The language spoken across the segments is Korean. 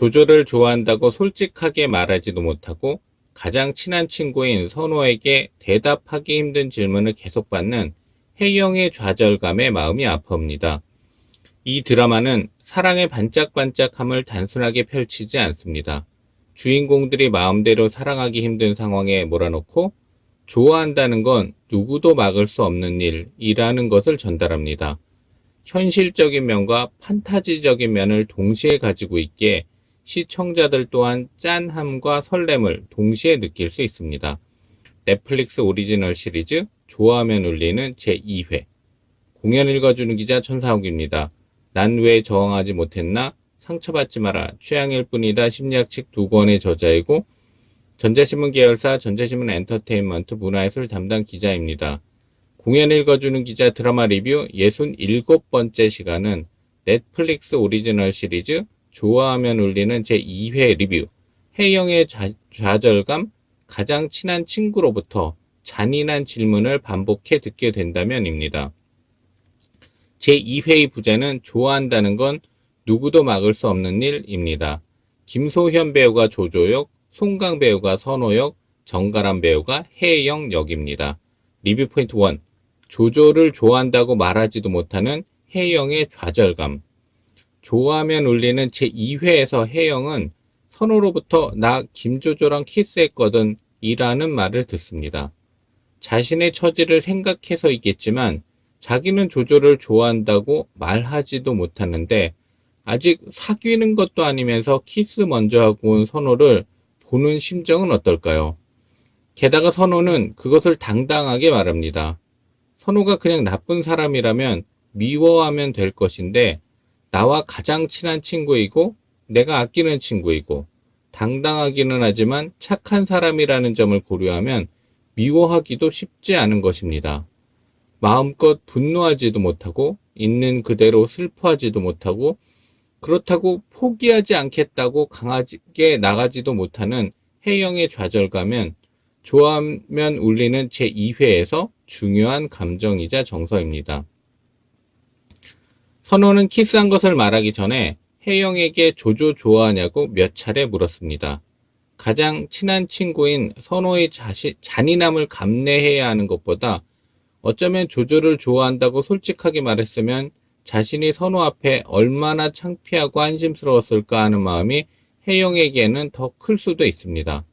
조조를 좋아한다고 솔직하게 말하지도 못하고 가장 친한 친구인 선호에게 대답하기 힘든 질문을 계속 받는 혜영의 좌절감에 마음이 아파옵니다. 이 드라마는 사랑의 반짝반짝함을 단순하게 펼치지 않습니다. 주인공들이 마음대로 사랑하기 힘든 상황에 몰아넣고 좋아한다는 건 누구도 막을 수 없는 일이라는 것을 전달합니다. 현실적인 면과 판타지적인 면을 동시에 가지고 있기에 시청자들 또한 짠함과 설렘을 동시에 느낄 수 있습니다. 넷플릭스 오리지널 시리즈 좋아하면 울리는 제2회. 공연 읽어주는 기자 천사옥입니다. 난 왜 저항하지 못했나? 상처받지 마라. 취향일 뿐이다. 심리학책 2권의 저자이고 전자신문 계열사 전자신문 엔터테인먼트 문화예술 담당 기자입니다. 공연 읽어주는 기자 드라마 리뷰 67번째 시간은 넷플릭스 오리지널 시리즈 좋아하면 울리는 제2회 리뷰, 혜영의 좌절감, 가장 친한 친구로부터 잔인한 질문을 반복해 듣게 된다면입니다. 제2회의 부제는 좋아한다는 건 누구도 막을 수 없는 일입니다. 김소현 배우가 조조 역, 송강 배우가 선호 역, 정가람 배우가 혜영 역입니다. 리뷰 포인트 1. 조조를 좋아한다고 말하지도 못하는 혜영의 좌절감. 좋아하면 울리는 제2회에서 혜영은 선호로부터 나 김조조랑 키스했거든 이라는 말을 듣습니다. 자신의 처지를 생각해서이겠지만 자기는 조조를 좋아한다고 말하지도 못하는데 아직 사귀는 것도 아니면서 키스 먼저 하고 온 선호를 보는 심정은 어떨까요? 게다가 선호는 그것을 당당하게 말합니다. 선호가 그냥 나쁜 사람이라면 미워하면 될 것인데 나와 가장 친한 친구이고 내가 아끼는 친구이고 당당하기는 하지만 착한 사람이라는 점을 고려하면 미워하기도 쉽지 않은 것입니다. 마음껏 분노하지도 못하고 있는 그대로 슬퍼하지도 못하고 그렇다고 포기하지 않겠다고 강하게 나가지도 못하는 혜영의 좌절감은 좋아하면 울리는 제2회에서 중요한 감정이자 정서입니다. 선호는 키스한 것을 말하기 전에 혜영에게 조조 좋아하냐고 몇 차례 물었습니다. 가장 친한 친구인 선호의 잔인함을 감내해야 하는 것보다 어쩌면 조조를 좋아한다고 솔직하게 말했으면 자신이 선호 앞에 얼마나 창피하고 한심스러웠을까 하는 마음이 혜영에게는 더 클 수도 있습니다.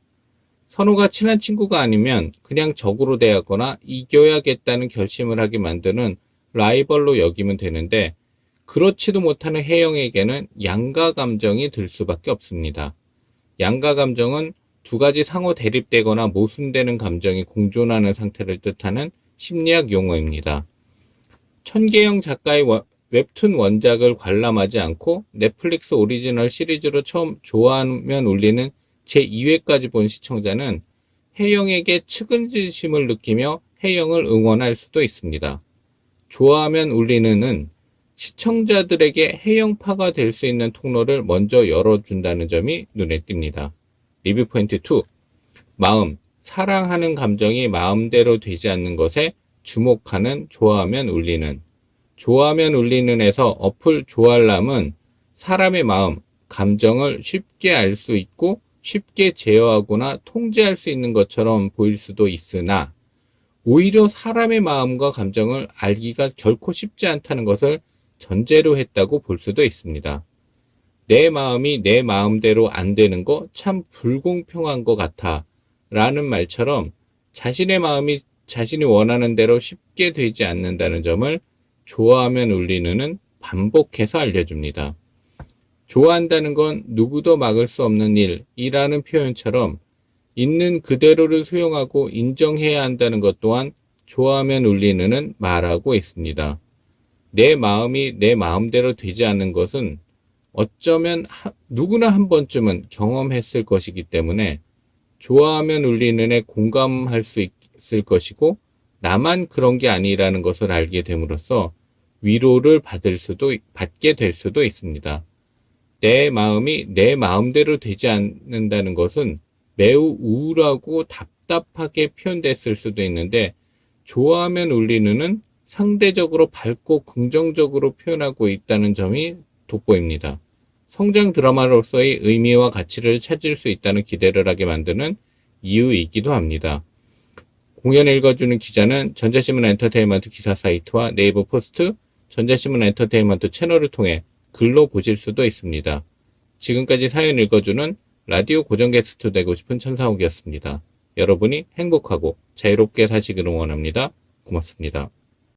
선호가 친한 친구가 아니면 그냥 적으로 대하거나 이겨야겠다는 결심을 하게 만드는 라이벌로 여기면 되는데 그렇지도 못하는 혜영에게는 양가 감정이 들 수밖에 없습니다. 양가 감정은 두 가지 상호 대립되거나 모순되는 감정이 공존하는 상태를 뜻하는 심리학 용어입니다. 천계영 작가의 웹툰 원작을 관람하지 않고 넷플릭스 오리지널 시리즈로 처음 좋아하면 울리는 제2회까지 본 시청자는 혜영에게 측은지심을 느끼며 혜영을 응원할 수도 있습니다. 좋아하면 울리는은 시청자들에게 혜영파가 될 수 있는 통로를 먼저 열어준다는 점이 눈에 띕니다. 리뷰 포인트 2. 마음, 사랑하는 감정이 마음대로 되지 않는 것에 주목하는 좋아하면 울리는. 좋아하면 울리는에서 어플 좋아할람은 사람의 마음, 감정을 쉽게 알 수 있고 쉽게 제어하거나 통제할 수 있는 것처럼 보일 수도 있으나 오히려 사람의 마음과 감정을 알기가 결코 쉽지 않다는 것을 전제로 했다고 볼 수도 있습니다. 내 마음이 내 마음대로 안 되는 거 참 불공평한 것 같아 라는 말처럼 자신의 마음이 자신이 원하는 대로 쉽게 되지 않는다는 점을 좋아하면 울리는은 반복해서 알려줍니다. 좋아한다는 건 누구도 막을 수 없는 일이라는 표현처럼 있는 그대로를 수용하고 인정해야 한다는 것 또한 좋아하면 울리는은 말하고 있습니다. 내 마음이 내 마음대로 되지 않는 것은 어쩌면 누구나 한 번쯤은 경험했을 것이기 때문에 좋아하면 울리는에 공감할 수 있을 것이고 나만 그런 게 아니라는 것을 알게 됨으로써 위로를 받게 될 수도 있습니다. 내 마음이 내 마음대로 되지 않는다는 것은 매우 우울하고 답답하게 표현됐을 수도 있는데 좋아하면 울리는은 상대적으로 밝고 긍정적으로 표현하고 있다는 점이 돋보입니다. 성장 드라마로서의 의미와 가치를 찾을 수 있다는 기대를 하게 만드는 이유이기도 합니다. 공연을 읽어주는 기자는 전자신문 엔터테인먼트 기사 사이트와 네이버 포스트, 전자신문 엔터테인먼트 채널을 통해 글로 보실 수도 있습니다. 지금까지 사연 읽어주는 라디오 고정 게스트 되고 싶은 천상욱이었습니다. 여러분이 행복하고 자유롭게 사시길 응원합니다. 고맙습니다.